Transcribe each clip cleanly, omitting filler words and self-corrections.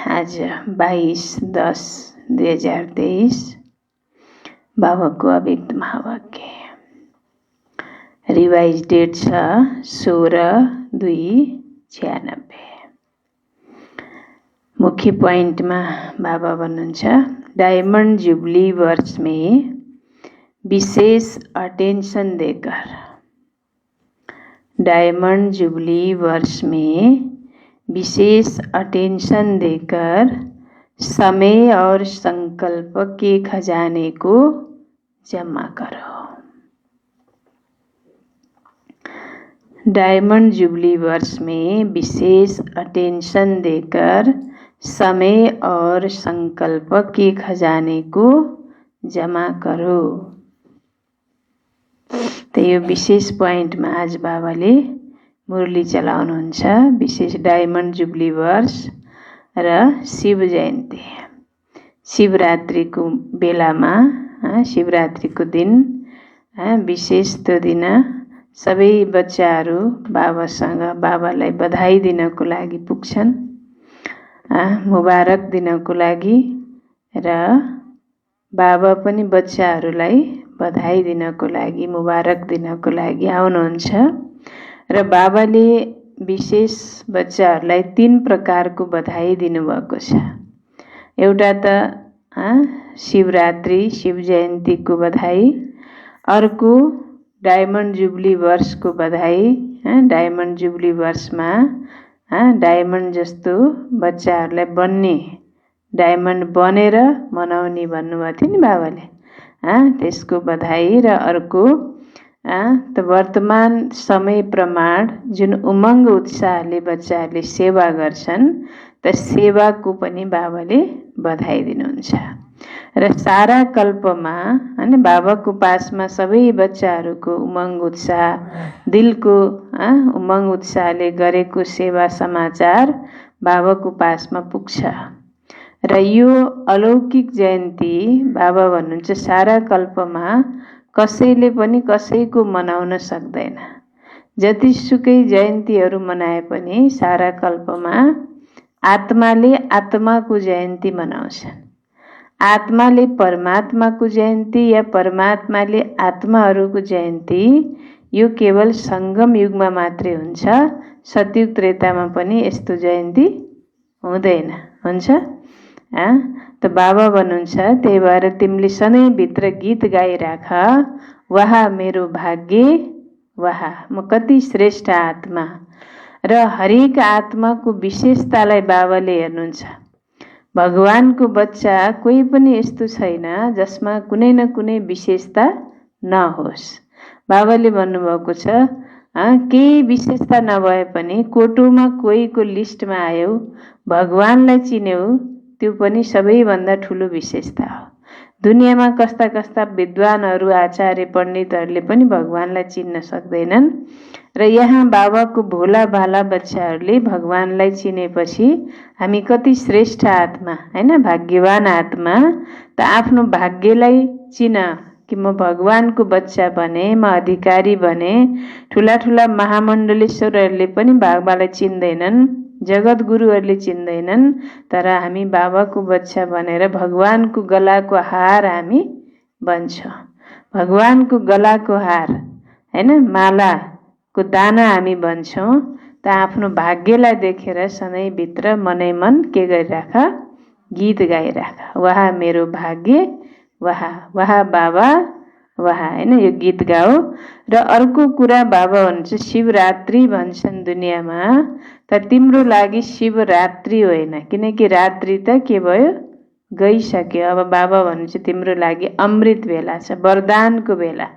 आज 22/10/2023 बाबाको अव्यक्त महावाक्य। रिवाइज डेट छ 16/2/96। मुख्य पॉइंट में बाबा भन्नुहुन्छ, डायमंड जुबली वर्ष में विशेष अटेंशन देकर, डायमंड जुबली वर्ष में विशेष अटेंशन देकर समय और संकल्प के खजाने को जमा करो। डायमंड जुबली वर्ष में विशेष अटेंशन देकर समय और संकल्प के खजाने को जमा करो। तो यो विशेष पॉइंट में आज बाबाले मुरली चलाउनुहुन्छ। विशेष डायमंड जुबली वर्ष र शिव जयन्ती, शिवरात्रि को बेला में, शिवरात्रि को दिन विशेष तो दिन सबै बच्चाहरू बाबासँग बाबालाई बधाई दिनको लागि पुग्छन्, मुबारक दिनको लागि, र बाबा पनि बच्चाहरूलाई बधाई दिनको लागि, मुबारक दिनको लागि आउनुहुन्छ। र बाबाले विशेष बच्चाहरूलाई 3 प्रकारको बधाई दिनुभएको छ। एउटा त शिवरात्रि शिव जयन्ती को बधाई, अर्को डायमंड जुबली वर्ष को बधाई। डायमंड जुबली वर्ष में डायमंड जस्तो बच्चाहरूलाई बन्ने, डायमंड बनेर मनाउने भन्नुभएको थियो नि बाबाले, त्यसको बधाई। र अर्को त वर्तमान समय प्रमाण जुन उमंग उत्साहले बच्चाहरूले सेवा गर्छन्, त सेवाको पनि बाबाले बधाई दिनुहुन्छ। र सारा कल्पमा बाबाको पासमा सबै बच्चाहरूको उमंग उत्साह, दिलको उमंग उत्साहले गरेको सेवा समाचार बाबाको पासमा पुग्छ। र यो अलौकिक जयन्ती बाबा भन्नुहुन्छ सारा कल्पमा कसैले पनि कसैको मनाउन सक्दैन। जतिसुकै जयन्तीहरू मनाए पनि सारा कल्पमा आत्माले आत्माको जयन्ती मनाउँछन्। आत्माले परमात्माको जयन्ती या परमात्माले आत्माहरूको जयन्ती यो केवल संगम युगमा मात्रै हुन्छ। सतयुग त्रेतामा पनि यस्तो जयन्ती हुँदैन, हुन्छ। त बाबा भन्नुहुन्छ, त्यही भएर तिमीले सधैँ भित्र गीत गाइराख, वाह मेरो भाग्य, वाह म कति श्रेष्ठ आत्मा। र हरेक आत्माको विशेषतालाई बाबाले हेर्नुहुन्छ। भगवानको बच्चा कोही पनि यस्तो छैन जसमा कुनै न कुनै विशेषता नहोस्। बाबाले भन्नुभएको छ, केही विशेषता नभए पनि कोटोमा कोहीको लिस्टमा आयौ, भगवानलाई चिन्यौ, त्यो पनि सबैभन्दा ठुलो विशेषता हो। दुनियाँमा कस्ता कस्ता विद्वानहरू, आचार्य, पण्डितहरूले पनि भगवानलाई चिन्न सक्दैनन्। र यहाँ बाबाको भोला भाला बच्चाहरूले भगवानलाई चिनेपछि हामी कति श्रेष्ठ आत्मा, हैन, भाग्यवान आत्मा। त आफ्नो भाग्यलाई चिन कि म भगवानको बच्चा बने, म अधिकारी बने। ठुला ठुला महामण्डलेश्वरहरूले पनि बाबालाई चिन्दैनन्, जगत गुरुहरूले चिन्दैनन्, तर हामी बाबाको बच्चा बनेर भगवानको गलाको हार हामी बन्छौँ। भगवानको गलाको हार, हैन, मालाको दाना हामी बन्छौँ। त आफ्नो भाग्यलाई देखेर सधैँ भित्र मनै मन के गरिराख, गीत गाइराख, वाह मेरो भाग्य, वाह वाह बाबा, वाह, हैन, यो गीत गाओ। र अर्को कुरा बाबा भन्छ, शिवरात्रि भन्छन् दुनियाँमा, तर तिम्रो लागि शिवरात्रि होइन, किनकि रात्रि त के भयो, गइसक्यो। अब बाबा भन्नुहुन्छ तिम्रो लागि अमृत बेला छ, वरदानको बेला।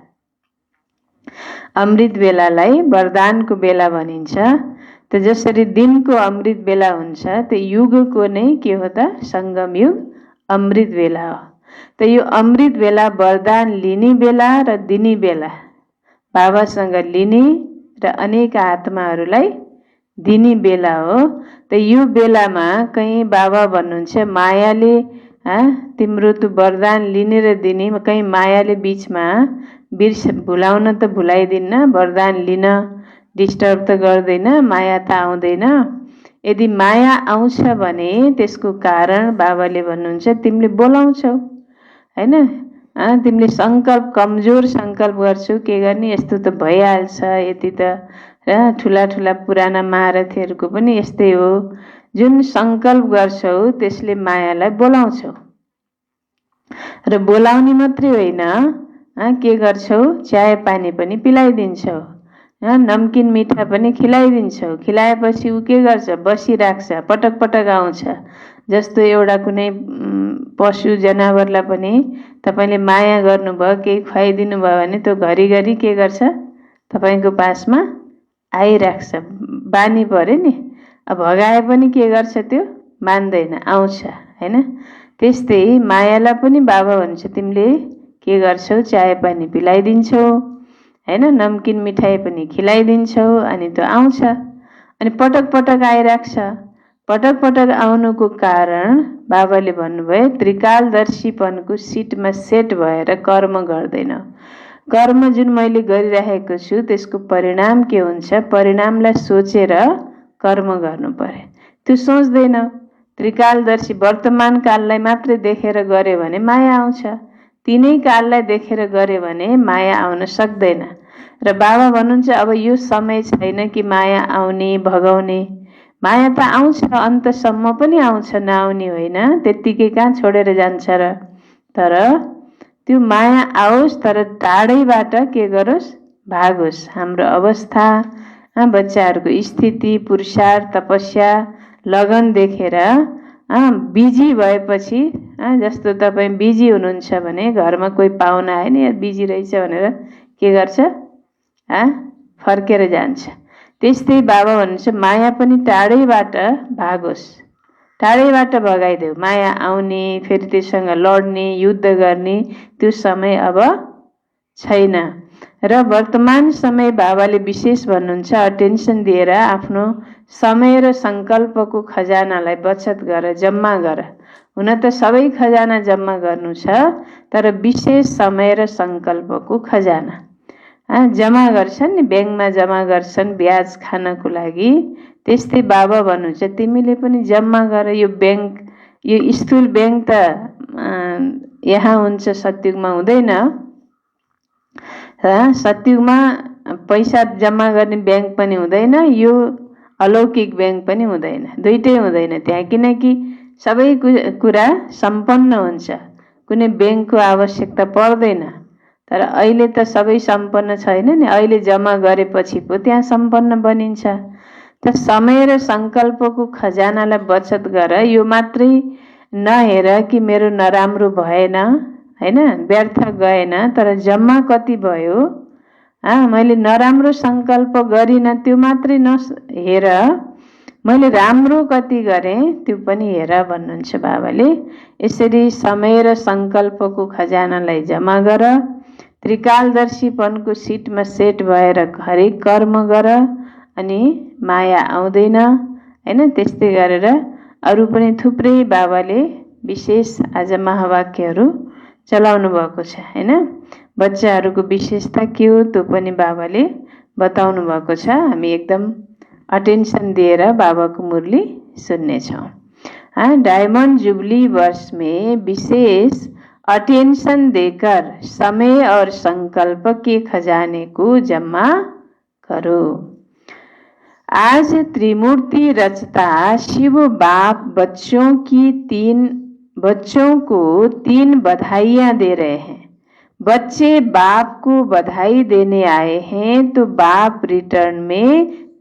अमृत बेलालाई वरदानको बेला भनिन्छ। त जसरी दिनको अमृत बेला हुन्छ, त युगको नै के हो त, संगम युग अमृत बेला हो। त यो अमृत बेला वरदान लिने बेला र दिने बेला, बाबासँग लिने र अनेक आत्माहरूलाई दिने बेला हो। त यो बेलामा कहीं बाबा भन्नुहुन्छ मायाले तिम्रो त वरदान लिने र दिने, कहीं मायाले बीचमा भुलाउन त भुलाइदिन्न, वरदान लिन डिस्टर्ब त गर्दैन, माया त आउँदैन। यदि माया आउँछ भने त्यसको कारण बाबाले भन्नुहुन्छ तिमीले बोलाउँछौ हैन। तिमीले सङ्कल्प, कमजोर सङ्कल्प गर्छौ, के गर्ने, यस्तो त भइहाल्छ, यति त। र ठुला ठुला पुराना महारथीहरूको पनि यस्तै हो, जुन सङ्कल्प गर्छौ त्यसले मायालाई बोलाउँछौ। र बोलाउने मात्रै होइन, के गर्छौ, चाय पानी पनि पिलाइदिन्छौ, नमकिन मिठा पनि खिलाइदिन्छौ। खिलाएपछि ऊ के गर्छ, बसिराख्छ, पटक पटक आउँछ। जस्तो एउटा कुनै पशु जनावरलाई पनि तपाईँले माया गर्नुभयो, केही खुवाइदिनु भयो भने त्यो घरिघरि के गर्छ, तपाईँको पासमा आइराख्छ। बानी पर्यो नि, अब भगाए पनि के गर्छ, त्यो मान्दैन, आउँछ हैन। त्यस्तै मायालाई पनि बाबा भन्छ तिमीले के गर्छौ, चाय पानी पिलाइदिन्छौ हैन, नमकिन मिठाई पनि खिलाइदिन्छौ, अनि त्यो आउँछ, अनि पटक पटक आइराख्छ। पटक पटक आउनुको कारण बाबाले भन्नुभयो त्रिकालदर्शीपनको सिटमा सेट भएर कर्म गर्दैन। कर्म जुन मैले गरिरहेको छु त्यसको परिणाम के हुन्छ, परिणामलाई सोचेर कर्म गर्नु पर्यो। त्यो सोच्दैन, त्रिकालदर्शी वर्तमान काललाई मात्रै देखेर गर्यो भने माया आउँछ, तिनै काललाई देखेर गर्यो भने माया आउन सक्दैन। र बाबा भन्नुहुन्छ अब यो समय छैन कि माया आउने भगाउने, माया त आउँछ, अन्तसम्म पनि आउँछ, नआउने होइन, त्यत्तिकै कहाँ छोडेर जान्छ र। तर त्यो माया आओस्, तर टाढैबाट के गरोस्, भागोस्। हाम्रो अवस्था, बच्चाहरूको स्थिति, पुरुषार्थ, तपस्या, लगन देखेर बिजी भएपछि, जस्तो तपाईँ बिजी हुनुहुन्छ भने घरमा कोही पाहुना आयो नि, बिजी रहेछ भनेर के गर्छ, फर्केर जान्छ। त्यस्तै बाबा भन्नुहुन्छ माया पनि टाढैबाट भागोस्, टाढैबाट भगाइदेऊ। माया आउने, फेरि त्योसँग लड्ने, युद्ध गर्ने त्यो समय अब छैन। र वर्तमान समय बाबाले विशेष भन्नुहुन्छ अटेन्सन दिएर आफ्नो समय र सङ्कल्पको खजानालाई बचत गर, जम्मा गर। हुन त सबै खजाना जम्मा गर्नु छ, तर विशेष समय र सङ्कल्पको खजाना जम्मा गर्छन् नि, ब्याङ्कमा जम्मा गर्छन् ब्याज खानको लागि। त्यस्तै बाबा भन्नुहुन्छ तिमीले पनि जम्मा गर। यो ब्याङ्क, यो स्थूल ब्याङ्क त यहाँ हुन्छ, सतयुगमा हुँदैन। सतयुगमा पैसा जम्मा गर्ने ब्याङ्क पनि हुँदैन, यो अलौकिक ब्याङ्क पनि हुँदैन, दुइटै हुँदैन त्यहाँ, किनकि सबै कुरा सम्पन्न हुन्छ, कुनै ब्याङ्कको आवश्यकता पर्दैन। तर अहिले त सबै सम्पन्न छैन नि, अहिले जम्मा गरेपछि पो त्यहाँ सम्पन्न बनिन्छ। त समय र सङ्कल्पको खजानालाई बचत गर। यो मात्रै नहेर कि मेरो नराम्रो भएन हैन, व्यर्थ गएन, तर जम्मा कति भयो, मैले नराम्रो सङ्कल्प गरिनँ त्यो मात्रै नहेर, मैले राम्रो कति गरेँ त्यो पनि हेर भन्नुहुन्छ बाबाले। यसरी समय र सङ्कल्पको खजानालाई जम्मा गर, त्रिकालदर्शीपनको सिटमा सेट भएर हरेक कर्म गर, अनि माया आउँदैन हैन। त्यस्तै गरेर अरू पनि थुप्रै बाबाले विशेष आज महावाक्यहरू चलाउनु भएको छ हैन। बच्चाहरूको विशेषता के हो त्यो पनि बाबाले बताउनु भएको छ। हामी एकदम अटेन्सन दिएर बाबाको मुरली सुन्नेछौँ। डायमंड जुबली वर्ष में विशेष अटेंशन देकर समय और संकल्प के खजाने को जमा करो। आज त्रिमूर्ति रचता शिव बाप बच्चों को तीन बधाइयाँ दे रहे हैं। बच्चे बाप को बधाई देने आए हैं तो बाप रिटर्न में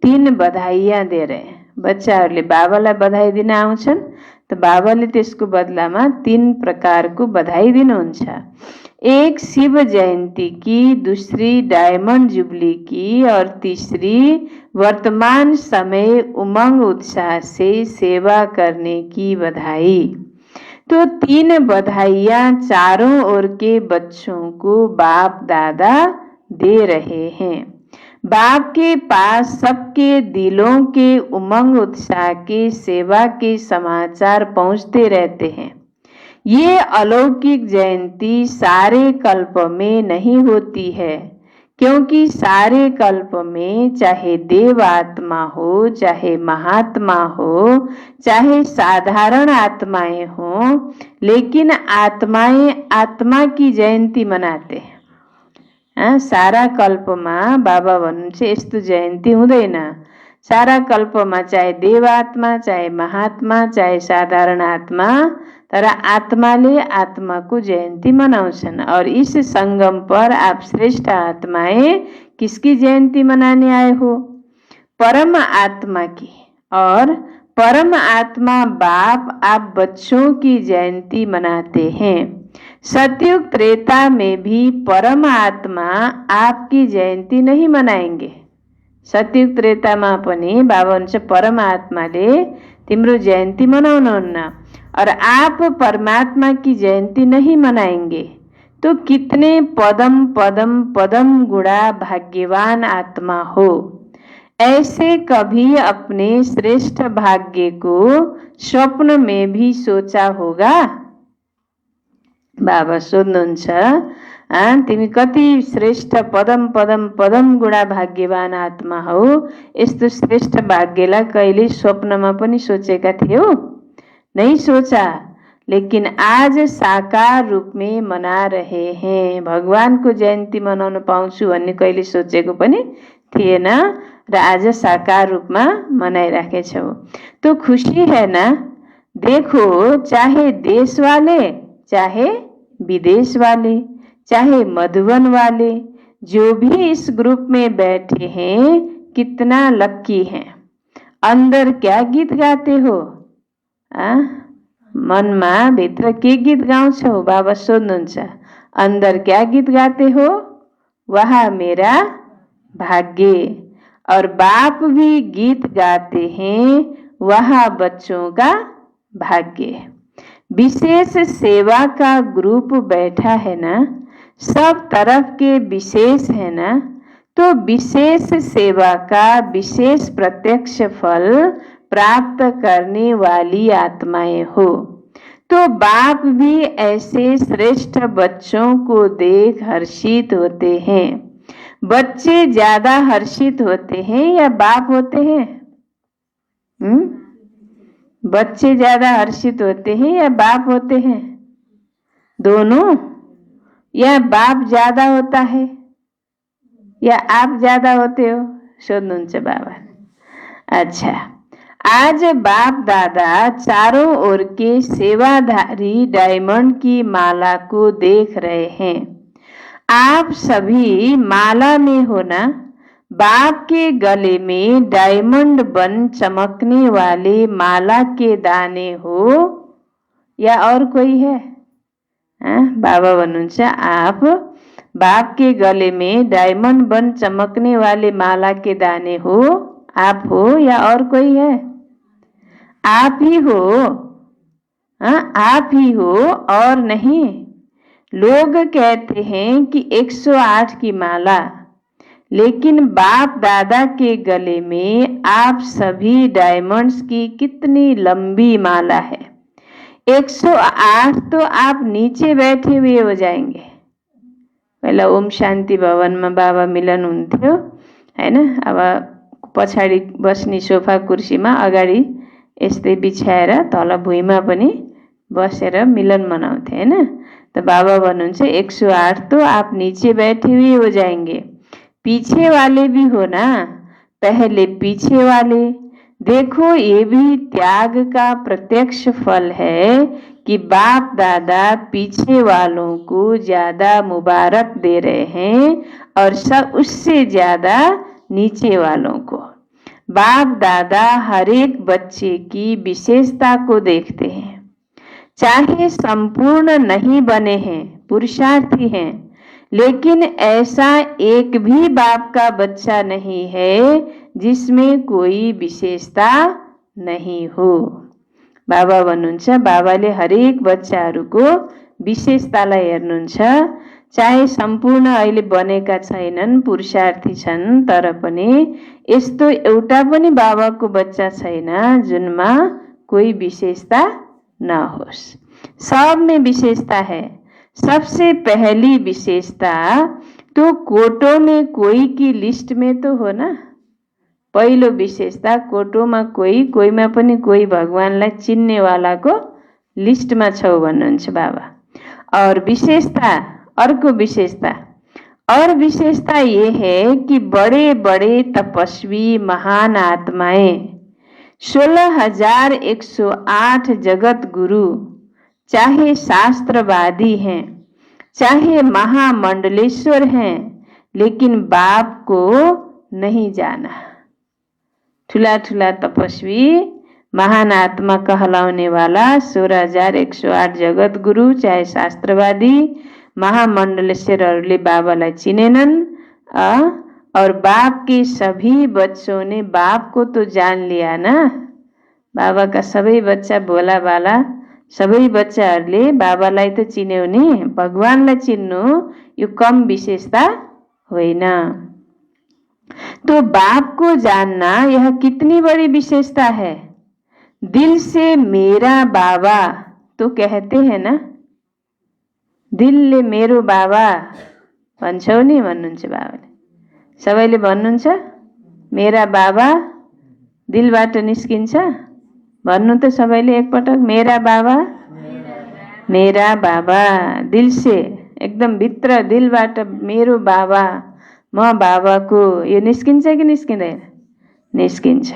3 बधाइयाँ दे रहे हैं। बच्चाहरूले बाबालाई बधाई दिन आउँछन् त बाबाले त्यसको बदलामा 3 प्रकारको बधाई दिनुहुन्छ। एक शिव जयंती की, दूसरी डायमंड जुबली की और तीसरी वर्तमान समय उमंग उत्साह से सेवा करने की बधाई। तो 3 बधाइयाँ चारों ओर के बच्चों को बाप दादा दे रहे हैं। बाप के पास सबके दिलों के उमंग उत्साह के सेवा के समाचार पहुंचते रहते हैं। ये अलौकिक जयंती सारे कल्प में नहीं होती है, क्योंकि सारे कल्प में चाहे देव आत्मा हो, चाहे महात्मा हो, चाहे साधारण आत्माएं हो, लेकिन आत्माएं आत्मा की जयंती मनाते हैं। सारा कल्पमा बाबा भन्नुहुन्छ यस्तो जयन्ती हुँदैन। सारा कल्पमा चाहे देवात्मा, चाहे महात्मा, चाहे साधारण आत्मा, तर आत्माले आत्मा को जयंती मनाउँछन्। और इस संगम पर आप श्रेष्ठ आत्माएं किसकी जयंती मनाने आए हो? परम आत्मा की। और परम आत्मा बाप आप बच्चों की जयंती मनाते हैं। सतयुग त्रेता में भी परम आत्मा आपकी जयंती नहीं मनाएंगे। सतयुग त्रेतामा पनि बाबा हुन्छ परम आत्माले तिम्रो जयंती मनाउनुहुन्न और आप परमात्मा की जयंती नहीं मनाएंगे। तो कितने पदम पदम पदम गुणा भाग्यवान आत्मा हो। ऐसे कभी अपने श्रेष्ठ भाग्य को स्वप्न में भी सोचा होगा? बाबा सोध्नुहुन्छ तिमी कति श्रेष्ठ पदम पदम पदम गुणा भाग्यवान आत्मा हो। यस्तो श्रेष्ठ भाग्यलाई कहिले स्वप्नमा पनि सोचेका थियौ? नहीं सोचा, लेकिन आज साकार रूप में मना रहे हैं। भगवान को जयंती मनाउन पाउँछु भन्ने कहिले सोचेको पनि थिएन र आज साकार रूप में मनाइराखेछौ। तो खुशी है ना? देखो, चाहे देश वाले, चाहे विदेश वाले, चाहे मधुबन वाले, जो भी इस ग्रुप में बैठे हैं कितना लक्की हैं। अंदर क्या गीत गाते हो? मनमा भित्र के गीत गाउँछौ? बाबा सोध्नुहुन्छ अंदर क्या गीत गाते हो? वह मेरा भाग्य। और बाप भी गीत गाते हैं, वह बच्चों का भाग्य। विशेष सेवा का ग्रुप बैठा है ना, सब तरफ के विशेष है ना, तो विशेष सेवा का विशेष प्रत्यक्ष फल प्राप्त करने वाली आत्माएं हो। तो बाप भी ऐसे श्रेष्ठ बच्चों को देख हर्षित होते हैं। बच्चे ज्यादा हर्षित होते हैं या बाप होते हैं? बच्चे ज्यादा हर्षित होते हैं या बाप होते हैं? दोनों? या बाप ज्यादा होता है या आप ज्यादा होते हो? सोध्नुहुन्छ बाबा। अच्छा, आज बाप दादा चारों ओर के सेवाधारी डायमंड की माला को देख रहे हैं। आप सभी माला में हो ना? बाप के गले में डायमंड बन चमकने वाले माला के दाने हो या और कोई है? बाबा भन्नुहुन्छ आप बाप के गले में डायमंड बन चमकने वाले माला के दाने हो। आप हो या और कोई है? आप ही हो। आप ही हो और नहीं। लोग कहते हैं कि 108 की माला, लेकिन बाप दादा के गले में आप सभी डायमंड्स की कितनी लंबी माला है। 108 तो आप नीचे बैठे हुए हो जाएंगे। पहिला ओम शान्ति भवनमा बाबा मिलन हुन्थ्यो हैन। अब पछाडि बस्ने सोफा कुर्सीमा अगाडि यस्तै बिछाएर तल भुइँमा पनि बसेर मिलन मनाउँथे हैन। तो बाबा भन्नुहुन्छ 108 तो आप नीचे बैठे हुए हो जाएंगे। पीछे वाले भी हो ना, पहले पीछे वाले। देखो, ये भी त्याग का प्रत्यक्ष फल है कि बाप दादा पीछे वालों को ज्यादा मुबारक दे रहे हैं और सब उससे ज्यादा नीचे वालों को। बाप दादा हर एक बच्चे की विशेषता को देखते हैं। चाहे संपूर्ण नहीं बने हैं, पुरुषार्थी हैं, लेकिन ऐसा एक भी बाप का बच्चा नहीं है जिसमें कोई विशेषता नहीं हो। बाबा भन्नुहुन्छ बाबाले हरेक बच्चाहरूको विशेषतालाई हेर्नुहुन्छ। चाहे सम्पूर्ण अहिले बनेका छैनन्, पुरुषार्थी छन्, तर पनि यस्तो एउटा पनि बाबाको बच्चा छैन जुनमा कोई विशेषता न होस्। सब में विशेषता है। सबसे पहली विशेषता तो कोटो में कोई की लिस्ट में तो हो ना। पहिलो विशेषता कोटोमा कोहीमा पनि कोही भगवानलाई चिन्ने वालाको लिस्टमा छौ भन्नुहुन्छ बाबा। और विशेषता, अर्को विशेषता, और विशेषता ये है कि बड़े बड़े तपस्वी महान आत्माएं 16,108 जगत गुरु, चाहे शास्त्रवादी हैं, चाहे महामंडलेश्वर हैं, लेकिन बाप को नहीं जाना। ठुला ठुला तपस्वी महान आत्मा कहलाउने वाला 16,108 जगत गुरु, चाहे शास्त्रवादी महामंडलेश्वरहरूले बाबालाई चिनेनन्। और बाप के सभी बच्चों ने बाप को तो जान लिया ना। बाबा का सबै बच्चा भोला बाला सबै बच्चाहरूले बाबालाई त चिन्यो नि, भगवानलाई चिन्नु यो कम विशेषता होइन। तो बाप को जानना यह कितनी बड़ी विशेषता है। दिल से मेरा बाबा तो कहते हैं ना, दिलले मेरो बाबा भन्छौ नि भन्नुहुन्छ बाबाले। सबैले भन्नुहुन्छ मेरा बाबा, दिलबाट निस्किन्छ भन्नु त सबैले एकपटक, मेरा बाबा, मेरा बाबा, दिल से एकदम भित्र दिलबाट मेरो बाबा, म बाबाको, यो निस्किन्छ कि निस्किँदैन? निस्किन्छ।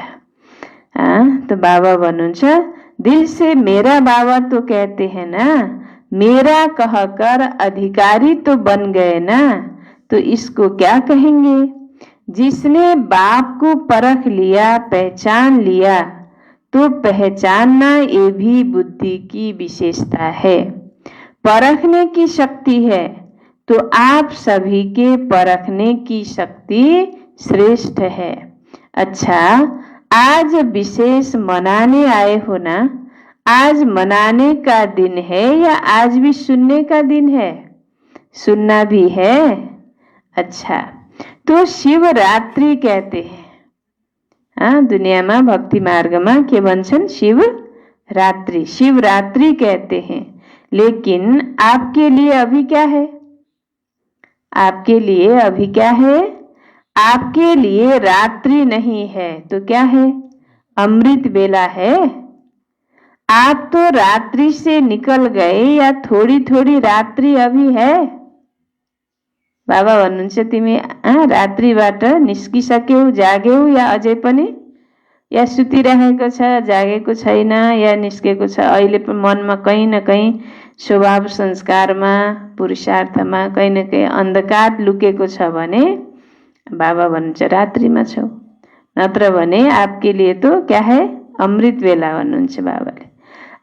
तो बाबा भन्नुहुन्छ दिल से मेरा बाबा तो कहते हैं ना, मेरा कहकर अधिकारी तो बन गए ना, तो इसको क्या कहेंगे? जिसने बाप को परख लिया, पहचान लिया, तो पहचानना ये भी बुद्धि की विशेषता है। परखने की शक्ति है, तो आप सभी के परखने की शक्ति श्रेष्ठ है। अच्छा, आज विशेष मनाने आए हो ना, आज मनाने का दिन है या आज भी सुनने का दिन है? सुनना भी है। अच्छा, तो शिवरात्रि कहते हैं। दुनिया में भक्ति मार्ग में के भन्छन्? शिवरात्रि, शिवरात्रि कहते हैं। लेकिन आपके लिए अभी क्या है? आपके लिए अभी क्या है? आपके लिए रात्रि नहीं है तो क्या है? अमृत बेला है। आप तो रात्रि से निकल गए या थोड़ी थोड़ी रात्रि अभी है? बाबा भन्नुहुन्छ तिमी रात्रिबाट निस्किसक्यौ, जाग्यौ या अझै पनि, या सुतिरहेको छ, जागेको छैन, या निस्केको छ? अहिले पनि मनमा कहीँ न कहीँ स्वभाव संस्कारमा पुरुषार्थमा कहीँ न कहीँ अन्धकार लुकेको छ भने बाबा भन्नुहुन्छ रात्रिमा छौ। नत्र भने आपके लिए तो क्या है? अमृत बेला भन्नुहुन्छ बाबाले।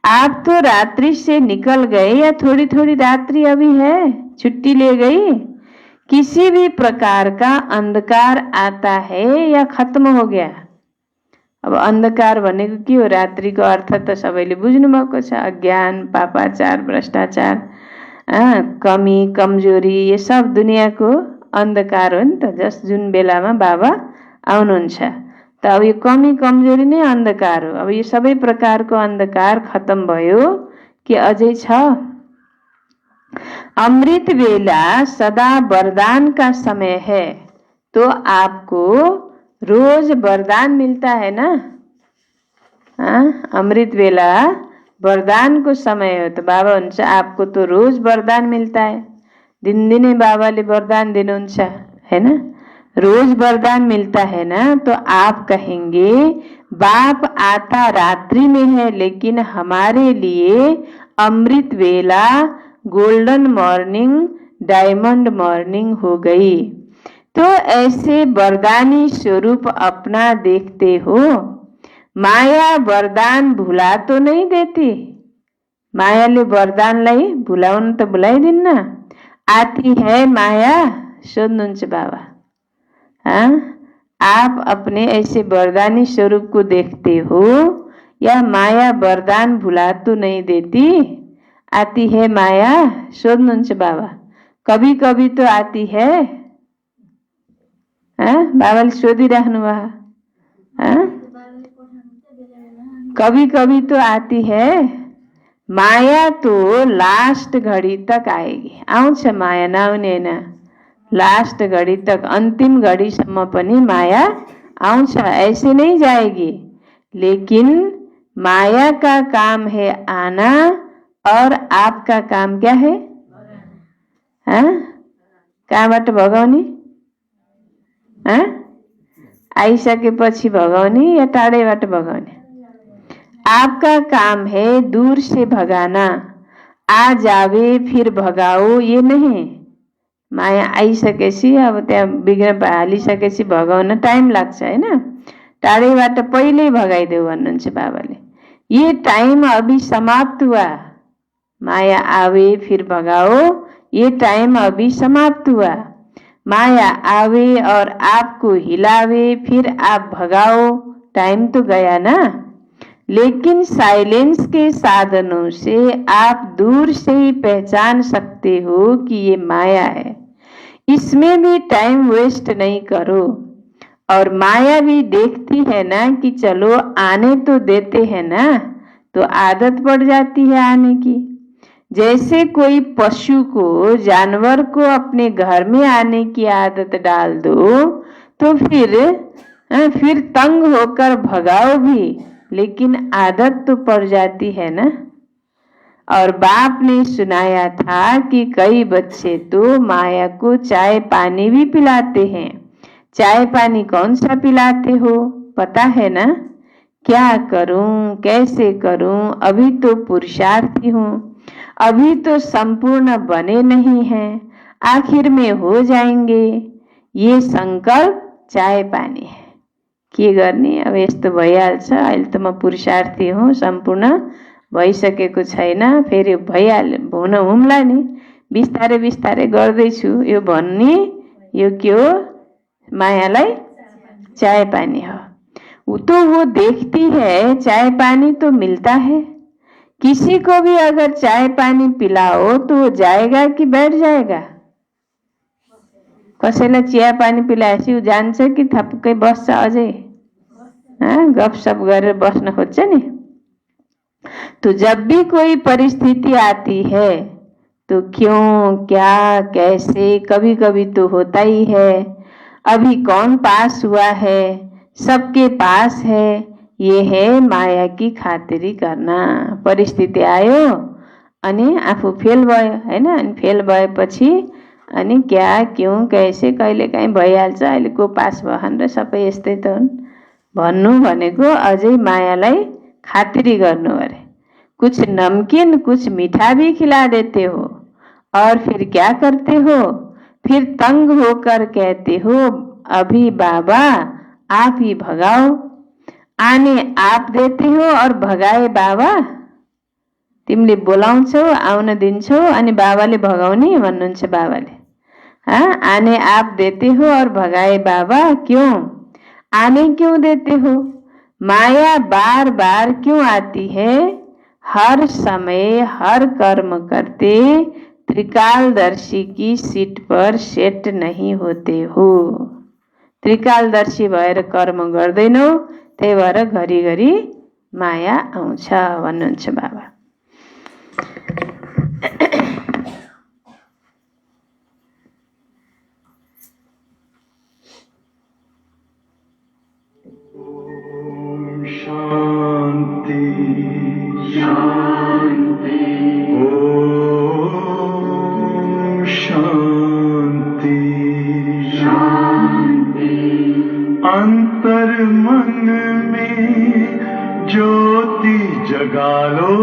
आप तो रात्रि से निकल गए या थोड़ी थोड़ी रात्रि अभी है, छुट्टी ले गई। किसी भी प्रकार का अंधकार आता है या खत्म हो गया? अब अंधकार भनेको के हो? रात्रिको अर्थ त सबैले बुझ्नु भएको छ। अज्ञान, पापाचार, भ्रष्टाचार, कमी, कमजोरी, ये सब दुनियाँको अंधकार हो नि त। जस जुन बेलामा बाबा आउनुहुन्छ त अब यो कमी कमजोरी नै अंधकार हो। अब यो सबै प्रकारको अंधकार खत्म भयो कि अझै छ? अमृत बेला सदा वरदान का समय है, तो आपको रोज वरदान मिलता है ना। अमृत बेला वरदान को समय हो तो बाबा हुन्छ आपको तो रोज वरदान मिलता है। दिनदिनै बाबाले वरदान दिनुहुन्छ है ना, रोज वरदान मिलता है ना। तो आप कहेंगे बाप आता रात्रि में है, लेकिन हमारे लिए अमृत बेला, गोल्डन मॉर्निंग, डायमंड मॉर्निंग हो गई। तो ऐसे वरदानी स्वरूप अपना देखते हो। माया वरदान भुला तो नहीं देती। मायाले वरदानलाई भुलाउन त भुलाइदिन्न। आती है माया, सोध्नुहुन्छ बाबा। आप अपने ऐसे वरदानी स्वरूप को देखते हो या माया वरदान भुला तो नहीं देती? आती है माया, सोध्नुहुन्छ बाबा। कभी कभी तो आती है। बाबाले सोधिराख्नु भयो। कभी कभी तो आती है। माया तो लास्ट घड़ी तक आएगी। आउँछ माया, नआउने हैन। लास्ट घड़ी तक, अंतिम घड़ीसम्म पनि माया आउँछ, ऐसे नहीं जाएगी। लेकिन माया का काम है आना और आपका काम क्या है? कहाँबाट भगाउने? आइसकेपछि भगाउने या टाढैबाट भगाउने? आपका काम है दूर से भगाना, आ जावे फिर भगाओ ये नहीं। माया आइसकेपछि अब त्यहाँ विघ्न हालिसकेपछि भगाउन टाइम लाग्छ हैन, टाढैबाट पहिल्यै भगाइदेऊ भन्नुहुन्छ बाबाले। ये टाइम अभी समाप्त हुआ, माया आवे फिर भगाओ, ये टाइम अभी समाप्त हुआ। माया आवे और आपको हिलावे फिर आप भगाओ, टाइम तो गया ना। लेकिन साइलेंस के साधनों से आप दूर से ही पहचान सकते हो कि ये माया है, इसमें भी टाइम वेस्ट नहीं करो। और माया भी देखती है ना कि चलो आने तो देते हैं ना, तो आदत पड़ जाती है आने की। जैसे कोई पशु को, जानवर को अपने घर में आने की आदत डाल दो तो फिर तंग होकर भगाओ भी, लेकिन आदत तो पड़ जाती है ना। और बाप ने सुनाया था कि कई बच्चे तो माया को चाय पानी भी पिलाते हैं। चाय पानी कौन सा पिलाते हो पता है ना? क्या करूं, कैसे करूं, अभी तो पुरुषार्थी हूं, अभी तो संपूर्ण बने नहीं हैं, आखिर में हो जाएंगे। ये संकल्प चाय पानी है। के गर्ने, अब यस्तो भइहाल्छ, अहिले त म पुरुषार्थी हुँ, सम्पूर्ण भइसकेको छैन, फेरि हुन हुम्ला नि, बिस्तारै बिस्तारै गर्दैछु, यो भन्ने यो के हो? मायालाई चाय पानी हो। तो वो देखती है चाय पानी तो मिलता है, किसी को भी अगर चाय पानी पिलाओ तो वो जाएगा कि बैठ जाएगा? कसैलाई चिया पानी पिलाएपछि उ जान्छ कि थपक्कै बस्छ? अझै गफसप गरेर बस्न खोज्छ नि। तो जब भी कोई परिस्थिति आती है तो क्यों, क्या, कैसे, कभी कभी तो होता ही है। अभी कौन पास हुआ है, सबके पास है, ये है माया की खातिरी करना। परिस्थिति आयो अनि आफू फेल भयो हैन, अनि फेल भएपछि अनि क्या, क्यों, कैसे, कहिलेकाहीँ भइहाल्छ, अहिले को पास भएन र सबै यस्तै त हुन् भन्नु भनेको अझै मायालाई खातिरी गर्नु अरे। कुछ नमकीन, कुछ मीठा भी खिला देते हो और फिर क्या करते हो? फिर तंग होकर कहते हो अभी बाबा आप ही भगाओ। आने आप देते हो और भगाए बाबा। तिमीले बोलाउँछौ, आउन दिन्छौ अनि बाबाले भगाउने भन्नुहुन्छ बाबाले। आने आप देते हो और भगाए बाबा, क्यों? आने क्यों देते हो? माया बार बार क्यों आती है? हर समय हर कर्म करते त्रिकालदर्शी की सीट पर सेट नहीं होते हो। त्रिकालदर्शी भएर कर्म गर्दैनौ, त्यही भएर घरिघरि माया आउँछ भन्नुहुन्छ बाबा। शांति शांति ओम शांति शांति। अंतर मन में ज्योति जगा लो,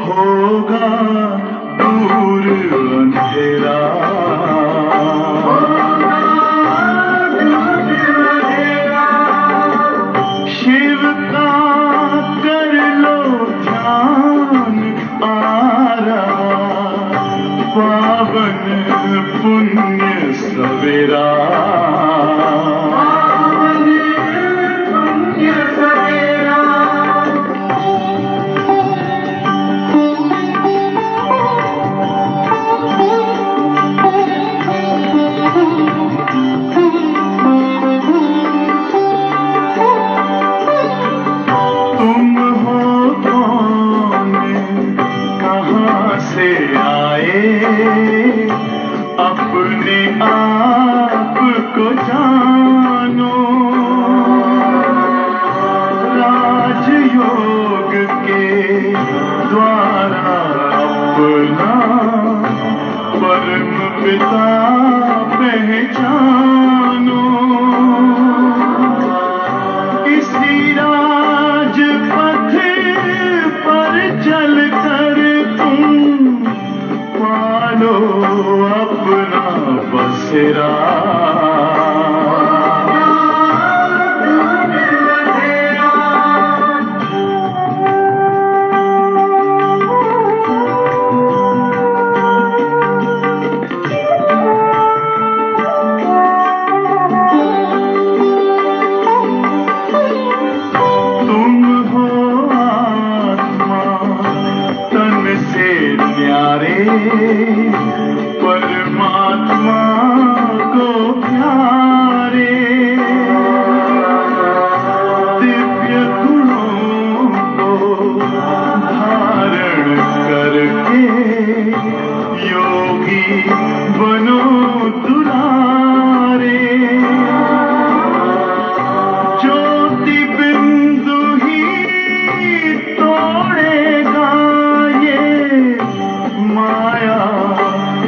होगा दूर अंधेरा। शिव का कर लो ध्यान, आ रहा पावन पुण्य सवेरा। को जानो, राजयोग के द्वारा अपना परम पिता पहचानो। इसी राजपथ पर चलकर तुम पालो अपना बसेरा। तुम हो आत्मा तन से न्यारे, परमात्मा को प्यारे। दिव्य गुणों को धारण करके योगी बनो दुलारे। ज्योति बिंदु ही तोड़ेगा ये माया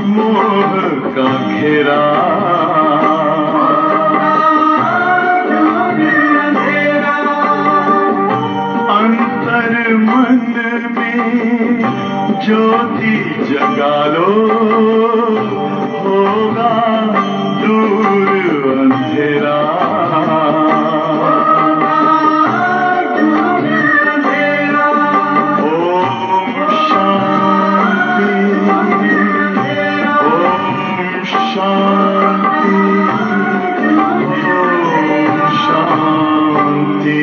मोह का घेरा। अंतर मन में ज्योति जगा लो, होगा दूर अंधेरा। ओम शांति, ओम शांति, ओम शांति।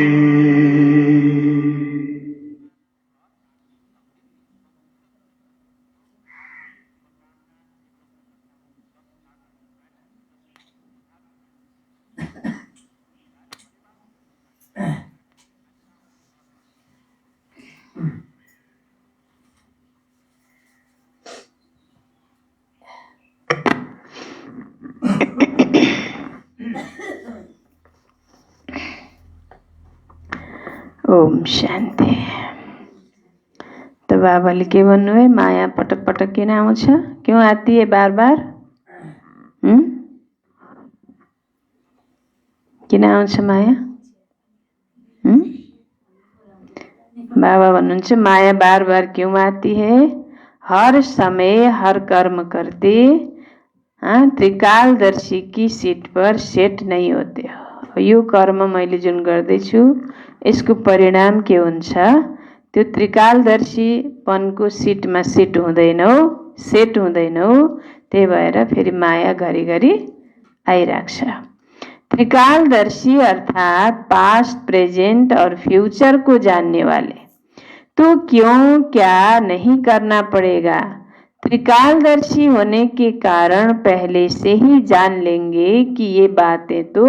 ओम शान्ति। तो बाबाले के भन्नुभयो, माया पटक पटक किन आउँछ, क्यों आती है बार बार, किन आउँछ माया? बाबा भन्नुहुन्छ माया बार बार क्यों आती है? हर समय हर कर्म करते त्रिकालदर्शी की सीट पर सेट नहीं होते हो। यो कर्म मैले जुन गर्दैछु यसको परिणाम के हुन्छ, त्यो त्रिकालदर्शीपनको सीटमा सेट हुँदैनौ। त्यही भएर फेरि माया घरिघरि आइराख्छ। त्रिकालदर्शी अर्थात पास्ट, प्रेजेंट और फ्यूचर को जानने वाले। तो क्यों क्या नहीं करना पड़ेगा? त्रिकालदर्शी होने के कारण पहले से ही जान लेंगे कि ये बातें तो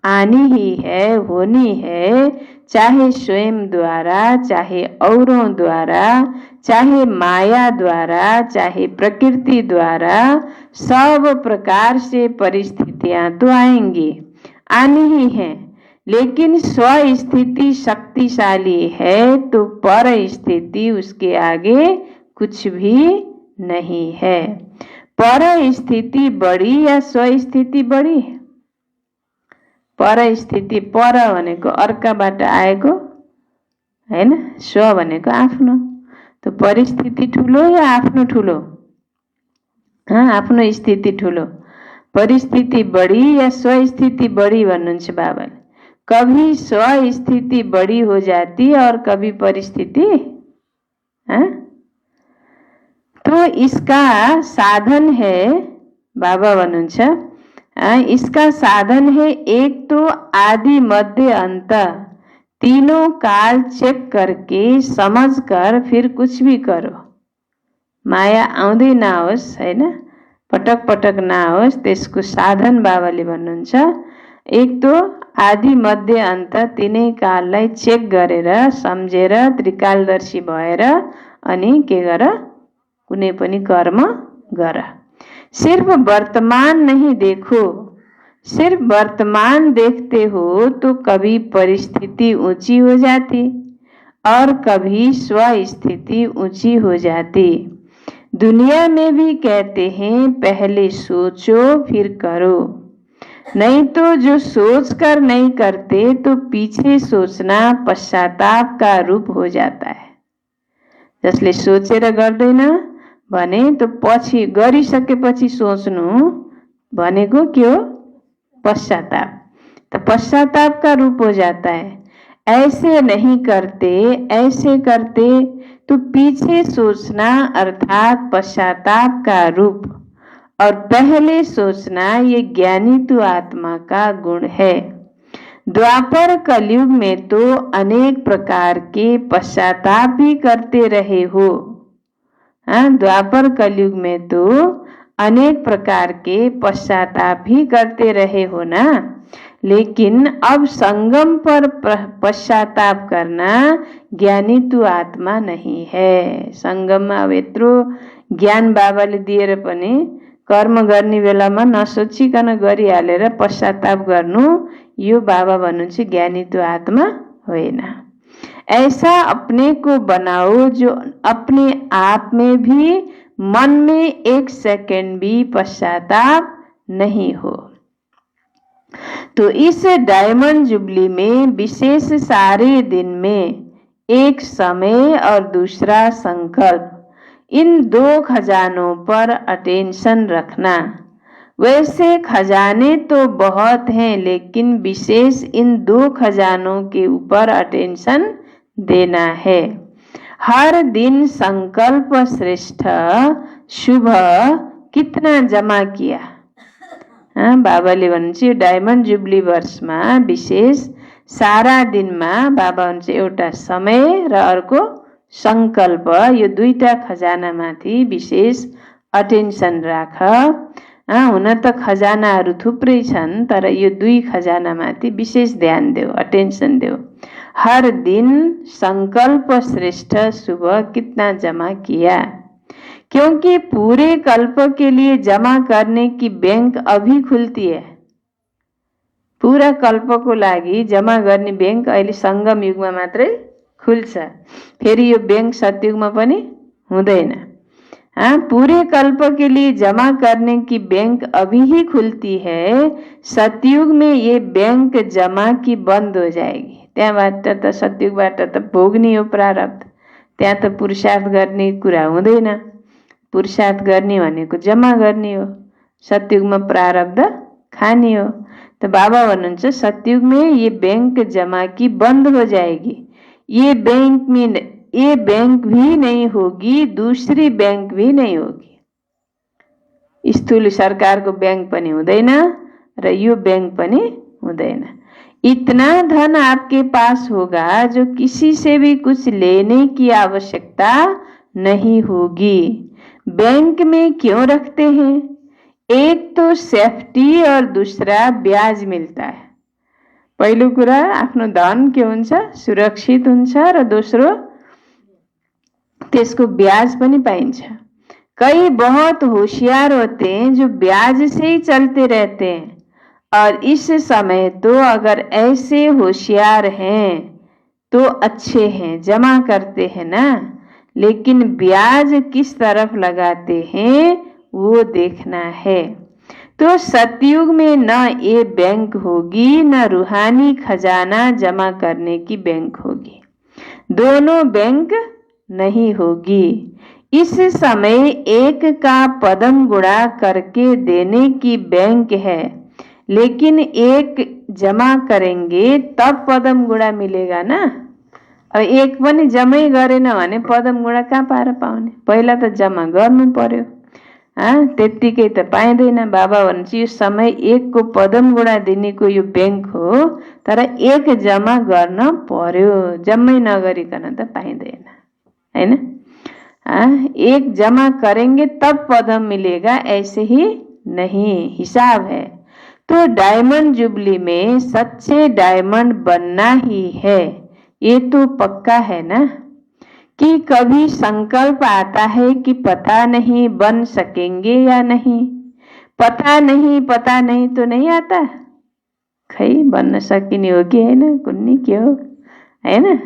आनी ही है, होनी है, चाहे स्वयं द्वारा, चाहे औरों द्वारा, चाहे माया द्वारा, चाहे प्रकृति द्वारा, सब प्रकार से परिस्थितियां तो आएंगी, आनी ही हैं। लेकिन स्व स्थिति शक्तिशाली है तो पर स्थिति उसके आगे कुछ भी नहीं है। पर स्थिति बड़ी या स्व स्थिति बड़ी? पर स्थिति, पर भनेको अर्काबाट आएको हैन, स्व भनेको आफ्नो। तो परिस्थिति ठुलो या आफ्नो ठुलो? आफ्नो स्थिति ठुलो। परिस्थिति बड़ी या स्व स्थिति बड़ी भन्नुहुन्छ बाबाले। कभी स्व स्थिति बड़ी हो जाती और कभी परिस्थिति। तो इसका साधन है, बाबा भन्नुहुन्छ इसका साधन है एक तो आदि मध्य अंत तीनों काल चेक करके समझ कर फिर कुछ भी करो। माया आउँदै नहोस् हैन, पटक पटक नहोस्, त्यसको साधन बाबाले भन्नुहुन्छ एक तो आदि मध्य अंत तीनै काललाई चेक गरेर सम्झेर त्रिकालदर्शी भएर अनि के गर, कुनै पनि कर्म गर। सिर्फ वर्तमान नहीं देखो, सिर्फ वर्तमान देखते हो तो कभी परिस्थिति ऊंची हो जाती और कभी स्वस्थिति ऊंची हो जाती। दुनिया में भी कहते हैं पहले सोचो फिर करो, नहीं तो जो सोच कर नहीं करते तो पीछे सोचना पश्चाताप का रूप हो जाता है। जसले सोचेर गर्दैन भने तो पछि गरिसकेपछि सोच्नु भनेको के हो? पश्चाताप। तो पश्चाताप का रूप हो जाता है। ऐसे नहीं करते, ऐसे करते तो पीछे सोचना अर्थात पश्चाताप का रूप, और पहले सोचना ये ज्ञानी तु आत्मा का गुण है। द्वापर कलयुग में तो अनेक प्रकार के पश्चाताप भी करते रहे हो। द्वापर कलयुग में तो अनेक प्रकार के पश्चाताप भी करते रहे हो ना, लेकिन अब संगम पर पश्चाताप करना ज्ञानी तु आत्मा नहीं है। संगममा अब यत्रो ज्ञान बाबाले दिएर पनि कर्म गर्ने बेलामा नसोचिकन गरिहालेर पश्चाताप गर्नु, यो बाबा भन्नुहुन्छ ज्ञानी तु आत्मा होइन। ऐसा अपने को बनाओ जो अपने आप में भी मन में एक सेकंड भी पश्चाताप नहीं हो। तो इस डायमंड जुबली में विशेष सारे दिन में एक समय और दूसरा संकल्प, इन दो खजानों पर अटेंशन रखना। वैसे खजाने तो बहुत हैं, लेकिन विशेष इन दो खजानों के ऊपर अटेंशन देना है। हर दिन संकल्प श्रेष्ठ शुभ कितना जमा किया। बाबाले भन्नुहुन्छ यो डायमन्ड जुबली वर्षमा विशेष सारा दिनमा बाबा भन्छ एउटा समय र अर्को संकल्प, यो दुईटा खजानामाथि विशेष अटेन्सन राख। हुन त खजानाहरू थुप्रै छन्, तर यो दुई खजानामाथि विशेष ध्यान देऊ, अटेन्सन देऊ। हर दिन संकल्प श्रेष्ठ शुभ कितना जमा किया, क्योंकि पूरे कल्प के लिए जमा करने की बैंक अभी खुलती है। पूरा कल्पको लागि जमा गर्ने बैंक अहिले संगम युगमा मात्रै खुल्छ, फेरि यो बैंक सतयुगमा पनि हुँदैन। पूरे कल्प के लिए जमा करने की बैंक अभी ही खुलती है, सतयुग में ये बैंक जमा की बंद हो जाएगी। त्यहाँबाट त सतयुगबाट त भोग्ने हो प्रारब्ध, त्यहाँ त पुरुषार्थ गर्ने कुरा हुँदैन। पुरुषार्थ गर्ने भनेको जमा गर्ने हो, सतयुगमा प्रारब्ध खाने हो। तो बाबा भन्नुहुन्छ सतयुग में ये बैंक जमा की बंद हो जाएगी। ये बैंक भी नहीं होगी, दूसरी बैंक भी नहीं होगी। स्थूल सरकारको बैंक पनि हुँदैन र यो बैंक पनि हुँदैन। इतना धन आपके पास होगा जो किसी से भी कुछ लेने की आवश्यकता नहीं होगी। बैंक में क्यों रखते हैं? एक तो सेफ्टी और दूसरा ब्याज मिलता है। पहिलो कुरा आफ्नो धन के हुन्छ, सुरक्षित हुन्छ, र दोस्रो त्यसको ब्याज पनि पाइन्छ। कई बहुत होशियार होते हैं जो ब्याज से ही चलते रहते हैं, और इस समय तो अगर ऐसे होशियार हैं तो अच्छे हैं, जमा करते हैं ना, लेकिन ब्याज किस तरफ लगाते हैं वो देखना है। तो सतयुग में न ये बैंक होगी न रूहानी खजाना जमा करने की बैंक होगी, दोनों बैंक नहीं होगी। इस समय एक का पदम गुणा करके देने की बैंक है, लेकिन एक जमा करेंगे तब पदम गुणा मिलेगा ना। अब एक पनि जमै गरेन भने पदम गुणा कहाँ पाएर पाउने? पहिला त जमा गर्नु पर्यो, त्यत्तिकै त पाइँदैन। बाबा भन्छ यो समय एक को पदम गुणा दिनेको यो बैंक हो, तर एक जमा गर्न पर्यो, जम्मै नगरिकन त पाइँदैन हैन। एक जमा करेंगे तब पदम मिलेगा, ऐसे ही नहीं, हिसाब है। तो डायमंड जुबली में सच्चे डायमंड बनना ही है, ये तो पक्का है ना। कि कभी संकल्प आता है कि पता नहीं बन सकेंगे या नहीं, पता नहीं तो नहीं आता। खै भन्न सकिने हो कि होइन, कुन्नी के हो होइन,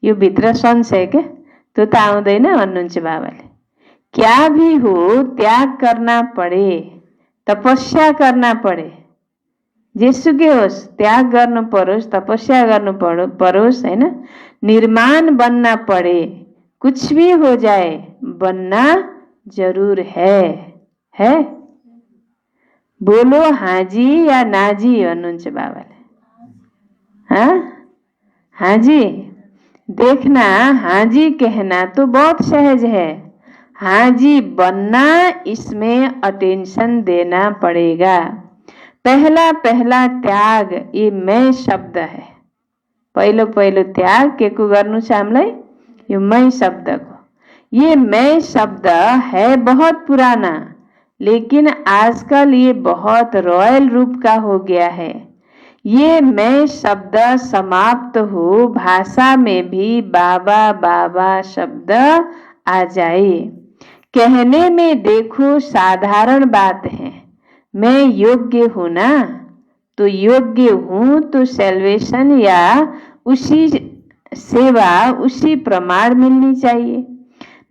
यो भित्र संशय क्या, त्यो त आउँदैन भन्नुहुन्छ बाबाले। क्या भी हो त्याग करना पड़े, तपस्या करना पड़े, जेसुकै होस् त्याग गर्नु परोस्, तपस्या गर्नु परोस् होइन, निर्माण बनना पड़े, कुछ भी हो जाए बनना जरूर है। बोलो हाजी या नाजी भन्नुहुन्छ बाबाले। हाँ हाजी, देखना हाजी कहना तो बहुत सहज है, हाजी बनना इसमें अटेंशन देना पड़ेगा। पहला त्याग ये मैं शब्द है। पहिलो त्याग के को गर्नु छ हामीलाई, यो मैं शब्द को। ये मैं शब्द है बहुत पुराना, लेकिन आजकल ये बहुत रॉयल रूप का हो गया है। ये मैं शब्द समाप्त हो, भाषा में भी बाबा बाबा शब्द आ जाए। कहने में देखो साधारण बात है, मैं योग्य हूं ना, तो योग्य हूं तो सेल्वेशन या उसी सेवा उसी प्रमाण मिलनी चाहिए।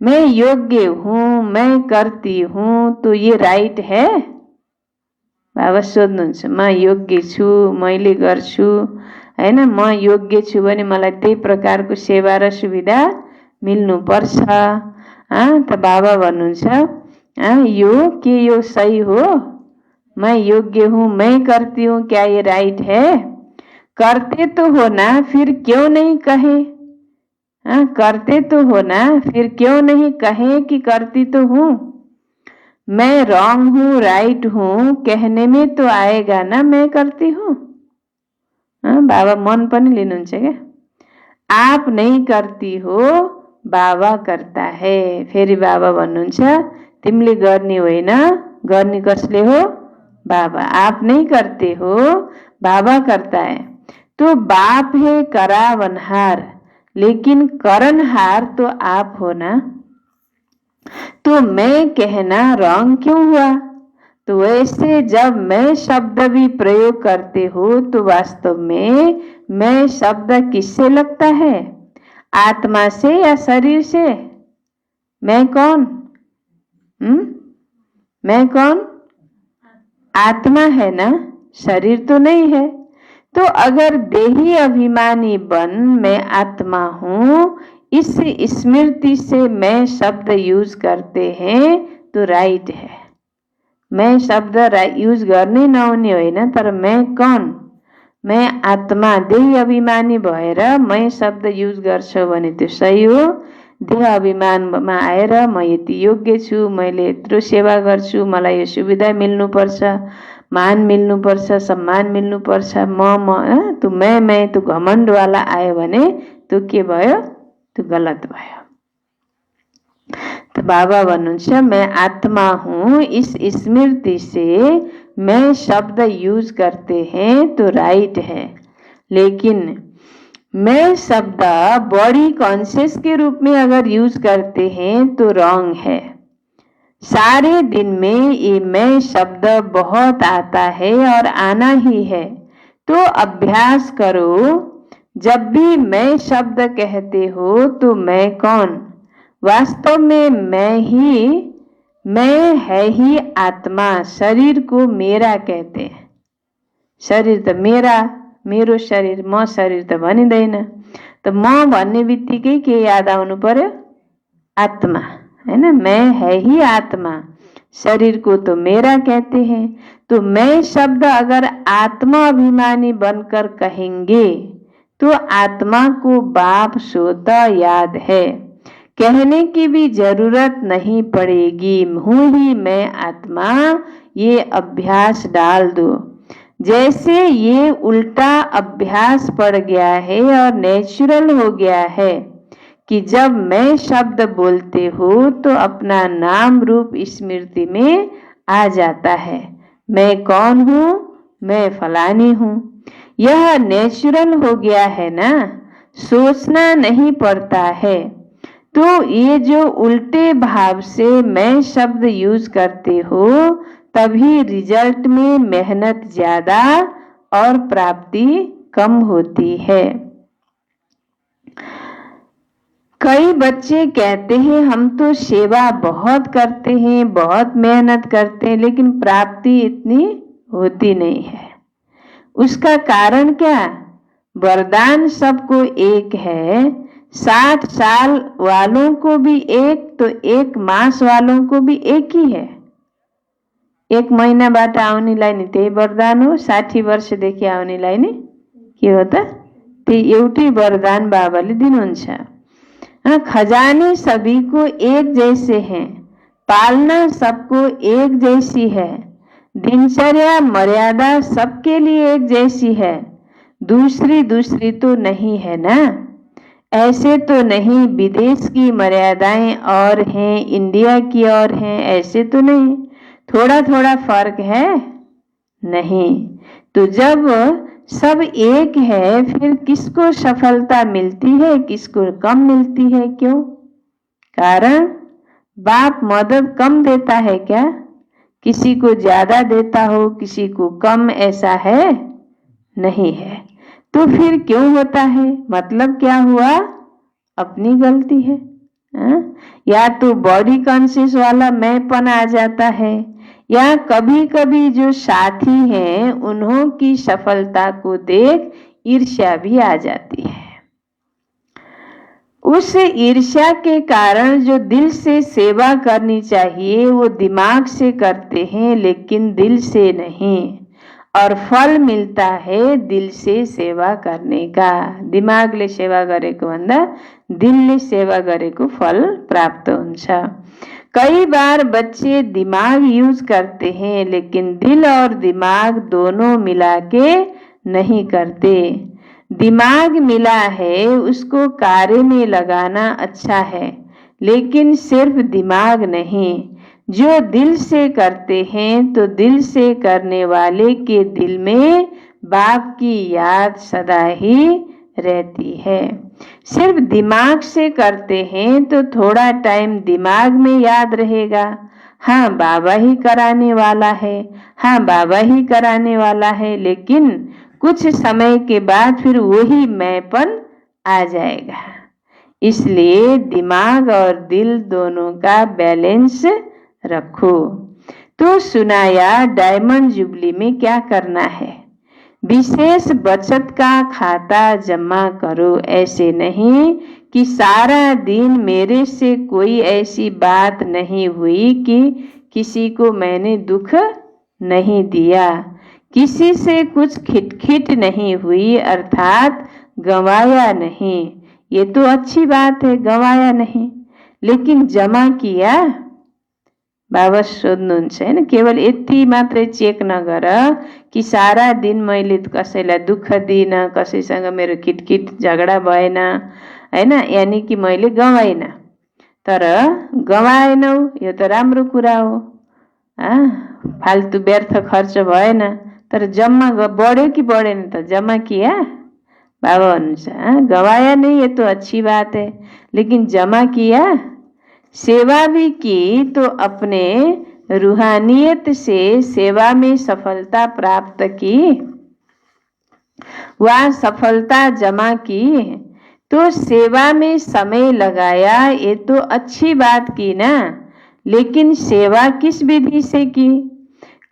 मैं योग्य हूं, मैं करती हूं, तो ये राइट है। बाबा सोध्नुहुन्छ, म योग्य छु, मैले गर्छु हैन, म योग्य छु भने मलाई त्यही प्रकारको सेवा र सुविधा मिल्नुपर्छ। त बाबा भन्नुहुन्छ यो सही हो, मैं योग्य हूँ, मैं करती हूँ, क्या ये राइट है? करते तो हो ना, फिर क्यों नहीं कहे? करते तो हो ना, फिर क्यों नहीं कहे कि करती तो हूँ। मैं रॉन्ग हूँ राइट हूँ कहने में तो आएगा ना मैं करती हूँ। बाबा मन पनि लिनुहुन्छ क्या, आप नहीं करती हो बाबा करता है। फेरि बाबा भन्नुहुन्छ, तिमीले गर्ने होइन, गर्ने कसले हो? बाबा। आप नहीं करते हो, बाबा करता है। तो बाप है करावनहार, लेकिन करनहार तो आप हो ना। तो मैं कहना रॉन्ग क्यों हुआ? तो वैसे जब मैं शब्द भी प्रयोग करते हो तो वास्तव में मैं शब्द किससे लगता है? आत्मा से या शरीर से? मैं कौन? मैं कौन? आत्मा है ना, शरीर तो नहीं है। तो अगर देही अभिमानी बन मैं आत्मा हूं, इस स्मृति से मैं शब्द यूज करते हैं तो राइट है। मैं शब्द यूज गर्ने नहुने होइन, तर मैं कौन? मैं आत्मा देही अभिमानी भएर मैं शब्द युज गर्छु भने त्यो सही हो। देह अभिमानमा आएर म यति योग्य छु, मैले यत्रो सेवा गर्छु, मलाई यो सुविधा मिल्नुपर्छ, मान मिल्नुपर्छ, सम्मान मिल्नुपर्छ, त्यो मैं त्यो घमण्डवाला आयो भने त्यो के भयो? त्यो गलत भयो। तो बाबा भन्नुहुन्छ, मैं आत्मा हूँ, इस स्मृति से मैं शब्द यूज करते हैं तो राइट है, लेकिन मैं शब्द बॉडी कॉन्शियस के रूप में अगर यूज करते हैं तो रॉन्ग है। सारे दिन में ये मैं शब्द बहुत आता है और आना ही है, तो अभ्यास करो। जब भी मैं शब्द कहते हो तो मैं कौन? वास्तव में मैं है ही आत्मा। शरीर को मेरा कहते हैं। शरीर त मेरा, मेरो शरीर, म शरीर त भनिँदैन। त म भन्ने बित्तिकै के याद आउनु पर्यो? आत्मा, हैन? मैं है ही आत्मा, शरीर को तो मेरा कहते हैं। तो मैं शब्द अगर आत्मा अभिमानी बनकर कहेंगे तो आत्मा को बाप स्वतः याद है, कहने की भी जरूरत नहीं पड़ेगी। हूँ ही मैं आत्मा, ये अभ्यास डाल दो। जैसे ये उल्टा अभ्यास पड़ गया है और नेचुरल हो गया है कि जब मैं शब्द बोलते हो तो अपना नाम रूप स्मृति में आ जाता है। मैं कौन हूँ? मैं फलानी हूँ। यह नेचुरल हो गया है ना, सोचना नहीं पड़ता है। तो ये जो उल्टे भाव से मैं शब्द यूज करते हो तभी रिजल्ट में मेहनत ज्यादा और प्राप्ति कम होती है। कई बच्चे कहते हैं हम तो सेवा बहुत करते हैं, बहुत मेहनत करते हैं, लेकिन प्राप्ति इतनी होती नहीं है। उसका कारण क्या? वरदान सबको एक है, 60 साल वालों को भी एक, तो 1 मास वालों को भी एक ही है। 1 महिनाबाट आउनेलाई नि त्यही वरदान हो, 60 वर्षदेखि आउनेलाई नि के हो त? त्यही एउटै वरदान बाबाले दिनुहुन्छ। खजाने सभी को एक जैसे हैं, पालना सबको एक जैसी है, दिनचर्या मर्यादा सबके लिए एक जैसी है, दूसरी दूसरी तो नहीं है ना। ऐसे तो नहीं विदेश की मर्यादाएं और हैं, इंडिया की और हैं, ऐसे तो नहीं, थोड़ा थोड़ा फर्क है नहीं। तो जब सब एक है फिर किसको सफलता मिलती है, किसको कम मिलती है? क्यों? कारण बाप मदद कम देता है क्या? किसी को ज्यादा देता हो, किसी को कम, ऐसा है नहीं है। तो फिर क्यों होता है? मतलब क्या हुआ? अपनी गलती है। या तो बॉडी कॉन्शियस वाला मैंपन आ जाता है, या कभी कभी जो साथी हैं उन्हों की सफलता को देख ईर्ष्या भी आ जाती है। उस ईर्ष्या के कारण जो दिल से सेवा करनी चाहिए वो दिमाग से करते हैं, लेकिन दिल से नहीं, और फल मिलता है दिल से सेवा करने का। दिमागले सेवा गरेको भन्दा दिलले सेवा गरेको फल प्राप्त हुन्छ। कई बार बच्चे दिमाग यूज करते हैं, लेकिन दिल और दिमाग दोनों मिला के नहीं करते। दिमाग मिला है उसको कार्य में लगाना अच्छा है, लेकिन सिर्फ दिमाग नहीं। जो दिल से करते हैं तो दिल से करने वाले के दिल में बाप की याद सदा ही रहती है। सिर्फ दिमाग से करते हैं तो थोड़ा टाइम दिमाग में याद रहेगा, हाँ बाबा ही कराने वाला है, हाँ बाबा ही कराने वाला है, लेकिन कुछ समय के बाद फिर वही मैंपन आ जाएगा। इसलिए दिमाग और दिल दोनों का बैलेंस रखो। तो सुनाया डायमंड जुबली में क्या करना है? विशेष बचत का खाता जमा करो। ऐसे नहीं कि सारा दिन मेरे से कोई ऐसी बात नहीं हुई कि किसी को मैंने दुख नहीं दिया, किसी से कुछ खिटखिट नहीं हुई, अर्थात गंवाया नहीं। ये तो अच्छी बात है, गंवाया नहीं, लेकिन जमा किया? बाबा सोध्नुहुन्छ हैन, केवल यति मात्रै चेक नगर कि सारा दिन मैले कसैलाई दुःख दिन, कसैसँग मेरो खिटखिट झगडा भएन हैन, यानी कि मैले गवाइन। तर गवाएनौ यो त राम्रो कुरा हो, फाल्तु व्यर्थ खर्च भएन। तर जम्मा बढ्यो कि बढेन त? जमा किया? बाबा भन्नुहुन्छ गवाया नहीं, ये तो अच्छी बात है, लेकिन जमा किया? सेवा भी की तो अपने रूहानियत से सेवा में सफलता प्राप्त की, वह सफलता जमा की, तो सेवा में समय लगाया, ये तो अच्छी बात की ना, लेकिन सेवा किस विधि से की?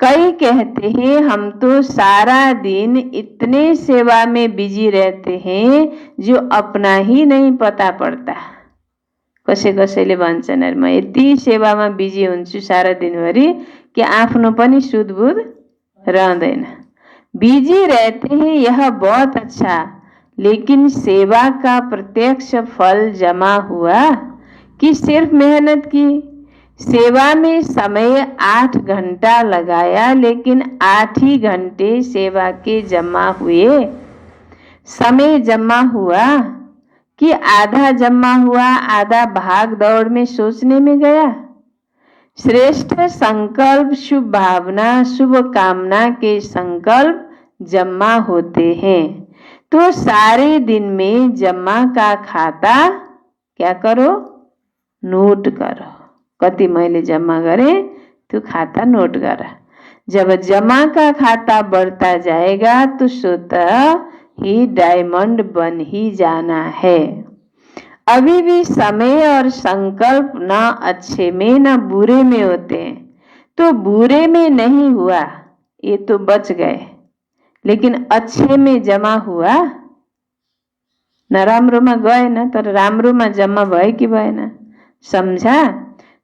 कई कहते हैं हम तो सारा दिन इतने सेवा में बिजी रहते हैं जो अपना ही नहीं पता पड़ता। कसैले भन्छन् म यति सेवामा बिजी हुन्छु सारा दिनभरि कि आफ्नो पनि सुधबुध रहँदैन। बिजी रहते हैं यह बहुत अच्छा, लेकिन सेवा का प्रत्यक्ष फल जमा हुआ कि सिर्फ मेहनत की? सेवा में समय 8 घंटा लगाया, लेकिन 8 ही घंटे सेवा के जमा हुए। समय जमा हुआ कि आधा जमा हुआ, आधा भाग दौड़ में सोचने में गया? श्रेष्ठ संकल्प, शुभ भावना, शुभ कामना के संकल्प जमा होते हैं। तो सारे दिन में जमा का खाता क्या करो? नोट करो। कति मैले जम्मा गरे त्यो खाता नोट गर। जब जमा का खाता बढ़ता जाएगा तो स्वतः ही डायमंड बन ही जाना है। अभी भी समय और संकल्प न अच्छे में न बुरे में होते हैं, तो बुरे में नहीं हुआ ये तो बच गए, लेकिन अच्छे में जमा हुआ, नराम्रोमा गएन तर राम्रोमा जम्मा भयो कि भएन। समझा?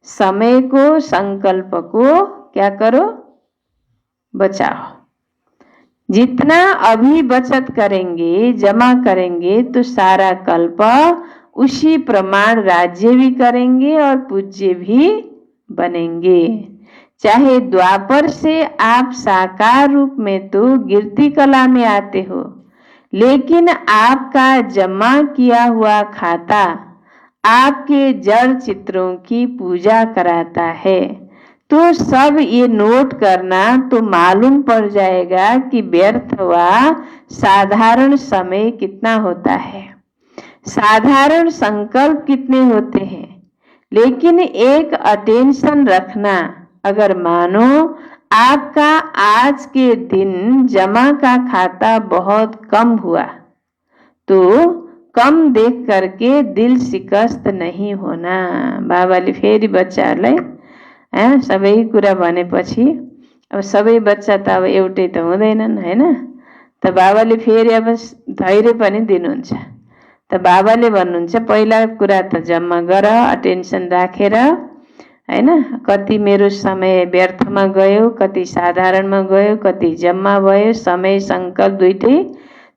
समय को, संकल्प को क्या करो? बचाओ। जितना अभी बचत करेंगे, जमा करेंगे, तो सारा कल्प उसी प्रमाण राज्य भी करेंगे और पूज्य भी बनेंगे। चाहे द्वापर से आप साकार रूप में तो कीर्ति कला में आते हो, लेकिन आपका जमा किया हुआ खाता आपके जड़ चित्रों की पूजा कराता है। तो सब ये नोट करना तो मालूम पड़ जाएगा कि व्यर्थ व साधारण समय कितना होता है, साधारण संकल्प कितने होते हैं। लेकिन एक अटेंशन रखना, अगर मानो आपका आज के दिन जमा का खाता बहुत कम हुआ तो कम देख करके दिल शिकस्त नहीं होना। बाबाले फेरि बच्चाहरूलाई सबै कुरा भनेपछि अब सबै बच्चा त अब एउटै त हुँदैनन् हैन, त बाबाले फेरि अब धैर्य पनि दिनुहुन्छ। त बाबाले भन्नुहुन्छ पहिला कुरा त जम्मा गर, अटेन्सन राखेर हैन। कति मेरो समय व्यर्थमा गयो, कति साधारणमा गयो, कति जम्मा भयो, समय संकल्प दुइटै,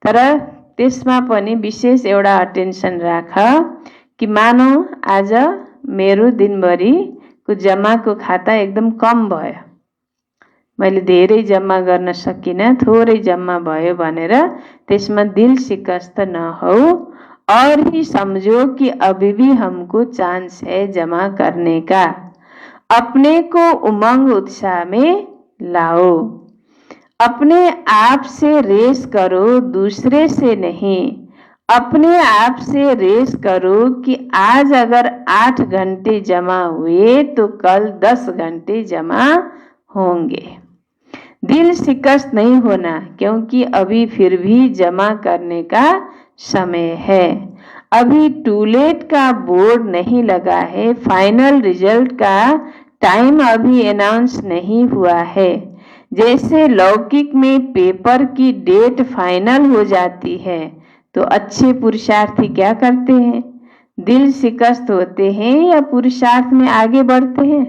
तर त्यसमा पनि विशेष एउटा अटेन्सन राख कि मानौ आज मेरो दिनभरि को जमा को खाता एकदम कम भयो, मैले धेरै जम्मा गर्न सकिनँ, थोरै जम्मा भयो भनेर त्यसमा दिल शिकस्त नहो और ही समझो कि अभी भी हमको चांस है जमा करने का। अपने को उमंग उत्साह में लाओ, अपने आप से रेस करो, दूसरे से नहीं। अपने आप से रेस करो कि आज अगर 8 घंटे जमा हुए तो कल 10 घंटे जमा होंगे। दिल शिकस्त नहीं होना, क्योंकि अभी फिर भी जमा करने का समय है। अभी टूलेट का बोर्ड नहीं लगा है, फाइनल रिजल्ट का टाइम अभी अनाउंस नहीं हुआ है। जैसे लौकिक में पेपर की डेट फाइनल हो जाती है तो अच्छे पुरुषार्थी क्या करते हैं? दिल शिकस्त होते हैं या पुरुषार्थ में आगे बढ़ते हैं?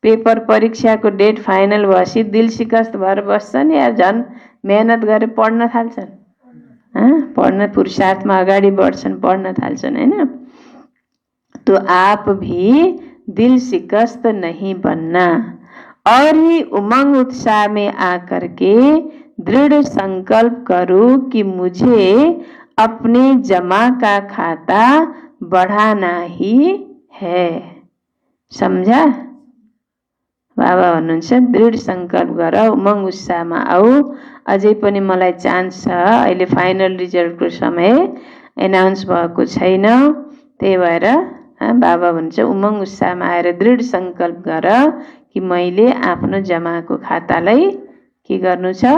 पेपर परीक्षा को डेट फाइनल भएपछि दिल शिकस्त भएर बस्छन् या झन् मेहनत गरेर पढ्न थाल्छन्? पढ्न पुरुषार्थमा अगाडि बढ़छन्, पढ्न थाल्छन् हैन। तो आप भी दिल शिकस्त नहीं बनना और ही उमंग उत्साह में आकर के दृढ़ संकल्प करो कि मुझे अपने जमा का खाता बढ़ाना ही है। समझा? बाबा भन्नुहुन्छ दृढ़ संकल्प गर, उमंग उत्साहमा आऊ। अझै पनि मलाई चान्स छ, अहिले फाइनल रिजल्टको समय एनाउन्स भएको छैन, त्यही भएर बाबा भन्छ उमंग उत्साहमा आएर दृढ़ संकल्प गर कि मैले आफ्नो जमाको खातालाई के गर्नु छ?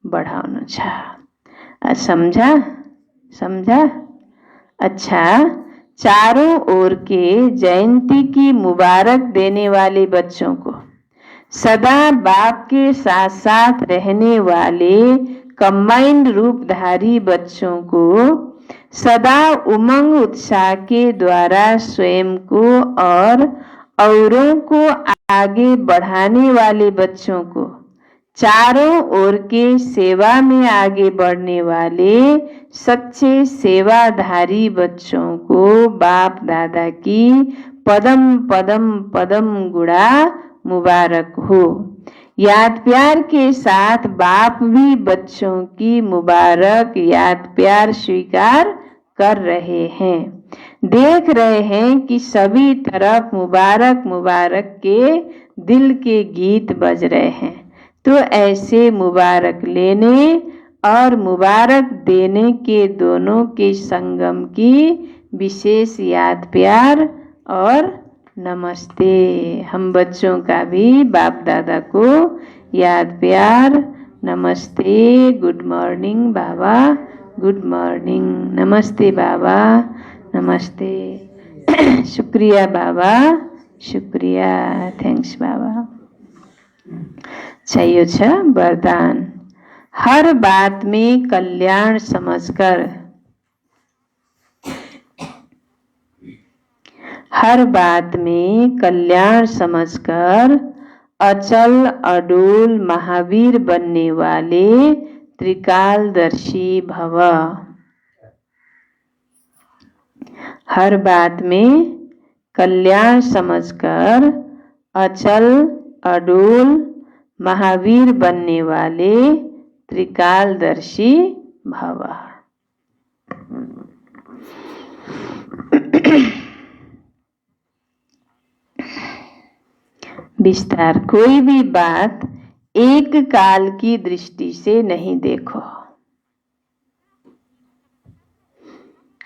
बढ़ाउनु छ। समझा? समझा? अच्छा, चारों ओर के जयंती की मुबारक देने वाले बच्चों को, सदा बाप के साथ साथ रहने वाले कंबाइंड रूपधारी बच्चों को, सदा उमंग उत्साह के द्वारा स्वयं को और औरों को आगे बढ़ाने वाले बच्चों को, चारों ओर के सेवा में आगे बढ़ने वाले सच्चे सेवाधारी बच्चों को बाप दादा की पदम पदम पदम गुड़ा मुबारक हो। याद प्यार के साथ बाप भी बच्चों की मुबारक याद प्यार स्वीकार कर रहे हैं। देख रहे हैं कि सभी तरफ मुबारक मुबारक के दिल के गीत बज रहे हैं। तो ऐसे मुबारक लेने और मुबारक देने के दोनों के संगम की विशेष याद प्यार और नमस्ते। हम बच्चों का भी बाप दादा को याद प्यार नमस्ते। गुड मॉर्निंग बाबा, गुड मॉर्निंग। नमस्ते बाबा, नमस्ते। शुक्रिया बाबा, शुक्रिया। थैंक्स बाबा। चाहिए छ वरदान। हर बात में कल्याण समझकर, हर बात में कल्याण समझकर अचल अडोल महावीर बनने वाले त्रिकालदर्शी भव। हर बात में कल्याण समझकर अचल अडोल महावीर बनने वाले त्रिकालदर्शी भव। विस्तार। कोई भी बात एक काल की दृष्टि से नहीं देखो।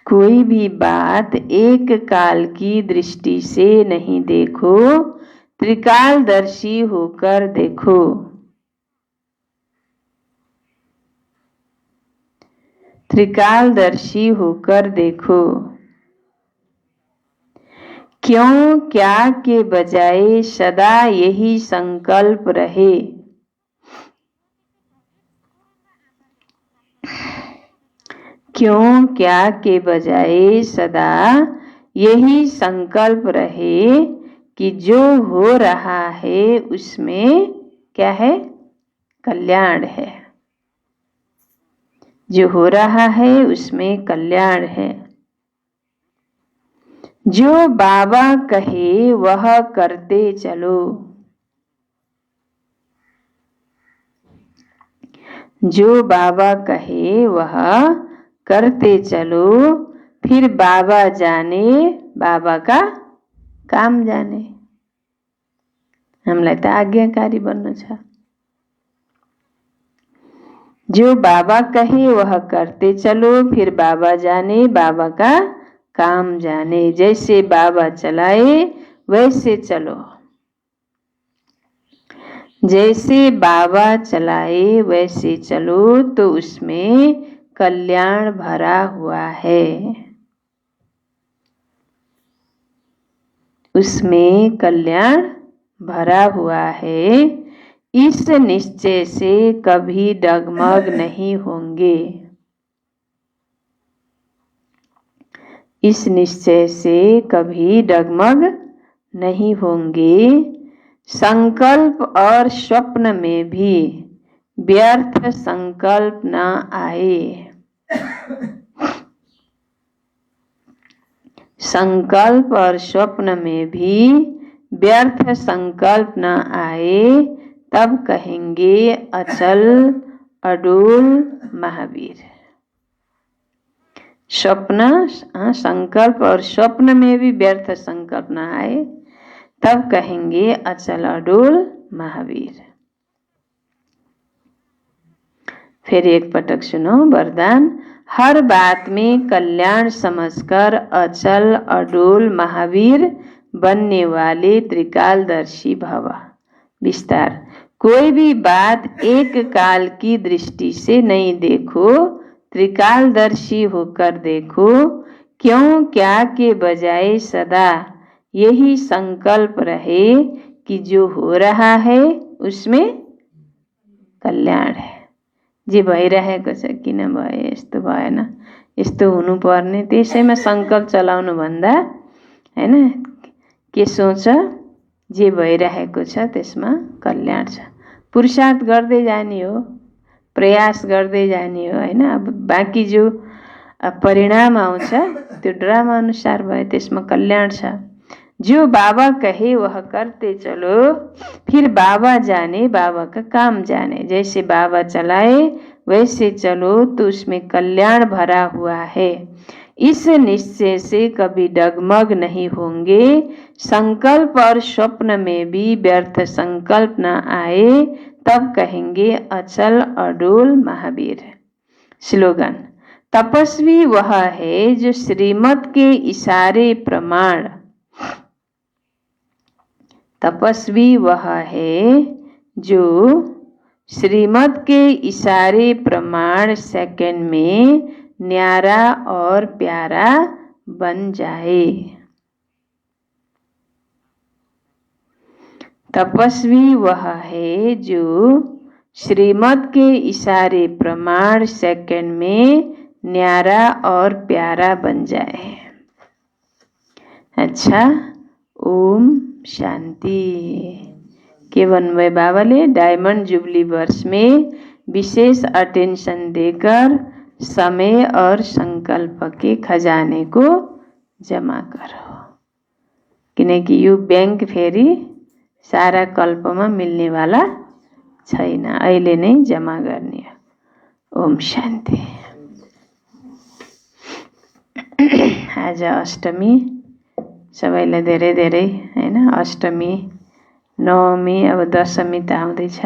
कोई भी बात एक काल की दृष्टि से नहीं देखो, त्रिकालदर्शी होकर देखो। त्रिकालदर्शी होकर देखो। क्यों क्या के बजाय सदा यही संकल्प रहे। क्यों क्या के बजाय सदा यही संकल्प रहे कि जो हो रहा है उसमें क्या है, कल्याण है। जो हो रहा है उसमें कल्याण है। जो बाबा कहे वह करते चलो। जो बाबा कहे वह करते चलो, फिर बाबा जाने बाबा का काम जाने। हामीलाई त आज्ञाकारी बन्नु छ। जो बाबा कहे वह करते चलो, फिर बाबा जाने बाबा का काम जाने। जैसे बाबा चलाए वैसे चलो। जैसे बाबा चलाए वैसे चलो तो उसमें कल्याण भरा हुआ है। उसमें कल्याण भरा हुआ है। इस निश्चय से कभी डगमग नहीं होंगे। इस निश्चय से कभी डगमग नहीं होंगे। संकल्प और स्वप्न में भी व्यर्थ संकल्प न आए। संकल्प और स्वप्न में भी व्यर्थ संकल्प न आए, तब कहेंगे अचल अडोल महावीर। स्वप्न, संकल्प और स्वप्न में भी व्यर्थ संकल्प न आए, तब कहेंगे अचल अडोल महावीर। फिर एक पटक सुनो वरदान। हर बात में कल्याण समझकर अचल अडोल महावीर बनने वाले त्रिकालदर्शी भव। विस्तार। कोई भी बात एक काल की दृष्टि से नहीं देखो, त्रिकालदर्शी होकर देखो। क्यों क्या के बजाय सदा यही संकल्प रहे कि जो हो रहा है उसमें कल्याण है। जे भइरहेको छ किन भयो यस्तो भएन यस्तो हुनुपर्ने, त्यसैमा संकल्प चलाउनु भन्दा हैन के सोच, जे भइरहेको छ त्यसमा कल्याण छ। पुरुषार्थ गर्दै जाने हो, प्रयास गर्दै जाने हो हैन। अब बाँकी जो परिणाम आउँछ त्यो ड्रामा अनुसार भयो, त्यसमा कल्याण छ। जो बाबा कहे वह करते चलो, फिर बाबा जाने बाबा का काम जाने। जैसे बाबा चलाए वैसे चलो तो उसमें कल्याण भरा हुआ है। इस निश्चय से कभी डगमग नहीं होंगे। संकल्प और स्वप्न में भी व्यर्थ संकल्प न आए, तब कहेंगे अचल अडोल महावीर। स्लोगन। तपस्वी वह है जो श्रीमत के इशारे प्रमाण तपस्वी वह है जो श्रीमत के इशारे प्रमाण सेकंड में न्यारा और प्यारा बन जाए। तपस्वी वह है जो श्रीमत के इशारे प्रमाण सेकंड में न्यारा और प्यारा बन जाए। अच्छा, ओम शांति। केवन्वय बाबाले डायमंड जुबली वर्ष में विशेष अटेंशन देकर समय और संकल्प के खजाने को जमा करो, किनकि यो बैंक फेरि सारा कल्पमा मिल्ने वाला छैन, अहिले नै जमा गर्ने हो। ओम शान्ति। आज अष्टमी, सबैलाई धेरै धेरै हैन। अष्टमी, नवमी, अब दशमी त आउँदैछ।